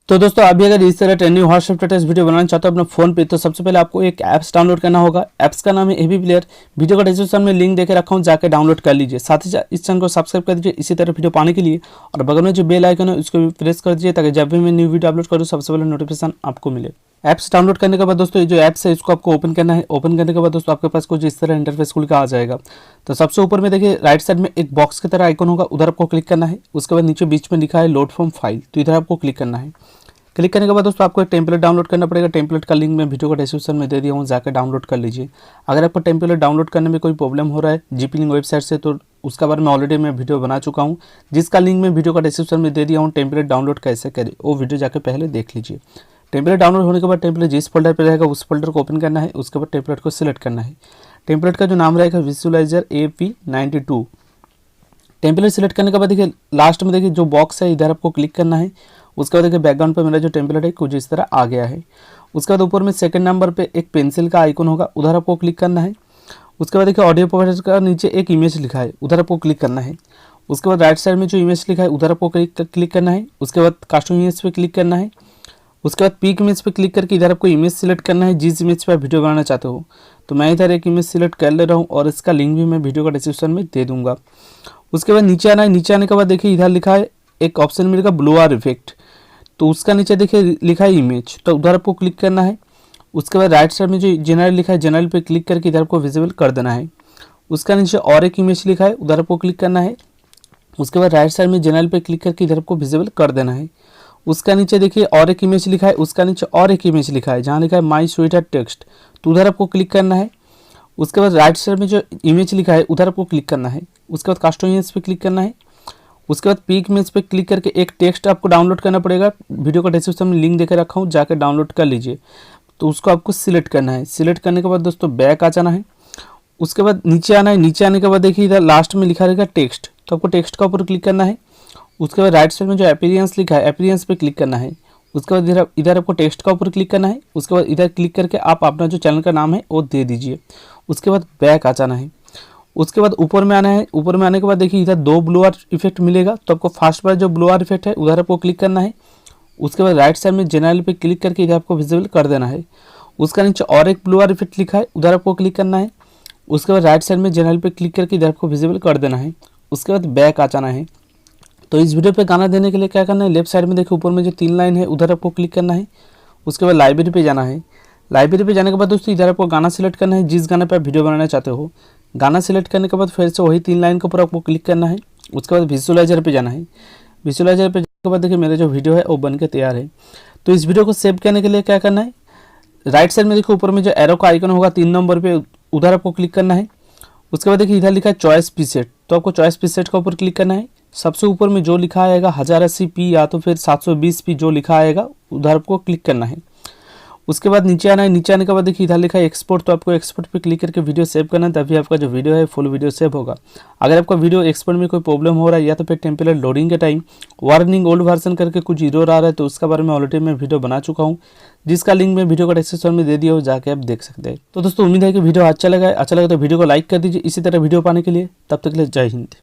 तो दोस्तों अभी अगर इस तरह ट्रेंडिंग व्हाट्सएप स्टेटस वीडियो बनाना चाहते हो अपना फोन पे, तो सबसे पहले आपको एक ऐप्स डाउनलोड करना होगा। ऐप्स का नाम है एवी प्लेयर। वीडियो का डिस्क्रिप्शन में लिंक देके रखा हूँ, जाके डाउनलोड कर लीजिए। साथ ही साथ इस चैनल को सब्सक्राइब कर दीजिए इसी तरह वीडियो पाने के लिए, और बगल में जो बेल आइकन है उसको भी प्रेस कर दीजिए ताकि जब भी मैं न्यू वीडियो अपलोड करूँ सबसे पहले नोटिफिकेशन आपको मिले। ऐप्स डाउनलोड करने के बाद दोस्तों ये जो ऐप्स है इसको आपको ओपन करना है। ओपन करने के बाद दोस्तों आपके पास कुछ इस तरह इंटरफेस खुल के आ जाएगा। तो सबसे ऊपर में देखिए राइट साइड में एक बॉक्स की तरह आइकन होगा, उधर आपको क्लिक करना है। उसके बाद नीचे बीच में लिखा है लोड फ्रॉम फाइल, तो इधर आपको क्लिक करना है। क्लिक करने के बाद दोस्तों आपको एक टेम्पलेट डाउनलोड करना पड़ेगा। टेम्पलेट का लिंक मैं वीडियो का डिस्क्रिप्शन में दे दिया हूँ, जाकर डाउनलोड कर लीजिए। अगर आपको टेम्पलेट डाउनलोड करने में कोई प्रॉब्लम हो रहा है जीपी लिंक वेबसाइट से, तो उसका बारे में ऑलरेडी मैं वीडियो बना चुका हूँ, जिसका लिंक मैं वीडियो का डिस्क्रिप्शन में दे दिया हूँ। टेम्पलेट डाउनलोड कैसे करें वो वीडियो जाकर पहले देख लीजिए। टेम्पलेट डाउनलोड होने के बाद टेम्पलेट जिस फोल्डर पर रहेगा उस फोल्डर को ओपन करना है। उसके बाद टेम्पलेट को सिलेक्ट करना है। टेम्पलेट का जो नाम रहेगा विजुअलाइजर AP92। टेम्पलेट सिलेक्ट करने के बाद देखिए लास्ट में देखिए जो बॉक्स है इधर आपको क्लिक करना है। उसके बाद देखिए बैकग्राउंड पर मेरा जो टेम्पलेट है कुछ इस तरह आ गया है। उसके बाद ऊपर में सेकंड नंबर पे एक पेंसिल का आइकन होगा, उधर आपको क्लिक करना है। उसके बाद देखिए ऑडियो प्रोवाइडर का नीचे एक इमेज लिखा है, उधर आपको क्लिक करना है। उसके बाद राइट साइड में जो इमेज लिखा है उधर आपको क्लिक करना है। उसके बाद कस्टम इमेज पे क्लिक करना है। उसके बाद पिक इमेज पे क्लिक करके इधर आपको इमेज सिलेक्ट करना है जिस इमेज पे आप वीडियो बनाना चाहते हो। तो मैं इधर एक इमेज सिलेक्ट कर ले रहा हूँ और इसका लिंक भी मैं वीडियो का डिस्क्रिप्शन में दे दूंगा। उसके बाद नीचे आना है। नीचे आने के बाद देखिए इधर लिखा है एक ऑप्शन मिलेगा ब्लो आर इफेक्ट, तो उसका नीचे देखिए लिखा है इमेज, तो उधर आपको क्लिक करना है। उसके बाद राइट साइड में जो जनरल लिखा है जनरल पे क्लिक करके इधर आपको विजिबल कर देना है। उसका नीचे और एक इमेज लिखा है, उधर आपको क्लिक करना है। उसके बाद राइट साइड में जनरल पे क्लिक करके इधर आपको विजिबल कर देना है। उसका नीचे देखिए और एक इमेज लिखा है, उसका नीचे और एक इमेज लिखा है जहाँ लिखा है माई स्वीटर टेक्स्ट, तो उधर आपको क्लिक करना है। उसके बाद राइट साइड में जो इमेज लिखा है उधर आपको क्लिक करना है। उसके बाद कस्टम इमेज पे क्लिक करना है। उसके बाद पिक इमेज पे क्लिक करके एक टेक्स्ट आपको डाउनलोड करना पड़ेगा। वीडियो का डिस्क्रिप्शन में लिंक देकर रखा हूँ, जाकर डाउनलोड कर लीजिए। तो उसको आपको सिलेक्ट करना है। सिलेक्ट करने के बाद दोस्तों बैक आ जाना है। उसके बाद नीचे आना है। नीचे आने के बाद देखिए इधर लास्ट में लिखा रहेगा टेक्स्ट, तो आपको टेक्स्ट का ऊपर क्लिक करना है। उसके बाद राइट साइड में जो अपीयरेंस लिखा है अपीयरेंस पे क्लिक करना है। उसके बाद इधर आपको टेक्स्ट का ऊपर क्लिक करना है। उसके बाद इधर क्लिक करके आप अपना जो चैनल का नाम है वो दे दीजिए। उसके बाद बैक आ जाना है। उसके बाद ऊपर में आना है। ऊपर में आने के बाद देखिए इधर दो ब्लो आर इफेक्ट मिलेगा, तो आपको फर्स्ट बार जो ब्लो आर इफेक्ट है उधर आपको क्लिक करना है। उसके बाद राइट साइड में जनरल पे क्लिक करके इधर आपको विजिबल कर देना है। उसका नीचे और एक ब्लो आर इफेक्ट लिखा है, उधर आपको क्लिक करना है। उसके बाद राइट साइड में जनरल पे क्लिक करके इधर आपको विजिबल कर देना है। उसके बाद बैक आ जाना है। तो इस वीडियो पे गाना देने के लिए क्या करना है, लेफ्ट साइड में देखिए ऊपर में जो 3 लाइन है उधर आपको क्लिक करना है। उसके बाद लाइब्रेरी पे जाना है। लाइब्रेरी पे जाने के बाद दोस्तों इधर आपको गाना सिलेक्ट करना है जिस गाने पे आप वीडियो बनाना चाहते हो। गाना सिलेक्ट करने के बाद फिर से वही 3 लाइन के ऊपर आपको क्लिक करना है। उसके बाद विजुअलाइजर पे जाना है। विजुअलाइजर पे जाने के बाद देखिए मेरा जो वीडियो है वो बन के तैयार है। तो इस वीडियो को सेव करने के लिए क्या करना है, राइट साइड में देखिए ऊपर में जो एरो का आइकन होगा 3 नंबर पे, उधर आपको क्लिक करना है। उसके बाद देखिए इधर लिखा है चॉइस प्रीसेट, तो आपको चॉइस प्रीसेट का ऊपर क्लिक करना है। सबसे ऊपर में जो लिखा आएगा 1080p या तो फिर 720p जो लिखा आएगा उधर आपको क्लिक करना है। उसके बाद नीचे आना है। नीचे आने के बाद देखिए इधर लिखा है एक्सपोर्ट, तो आपको एक्सपोर्ट पे क्लिक करके वीडियो सेव करना है, तभी आपका जो वीडियो है फुल वीडियो सेव होगा। अगर आपका वीडियो एक्सपोर्ट में कोई प्रॉब्लम हो रहा है या तो फिर टेम्पलेट लोडिंग के टाइम वार्निंग ओल्ड वर्जन करके कुछ एरर आ रहा है, तो उसका बारे में ऑलरेडी मैं वीडियो बना चुका हूँ, जिसका लिंक मैं वीडियो का डिस्क्रिप्शन में दे दिया हो, जाके आप देख सकते हैं। तो दोस्तों उम्मीद है कि वीडियो अच्छा लगा तो वीडियो को लाइक कर दीजिए इसी तरह वीडियो पाने के लिए। तब तक के लिए जय हिंद।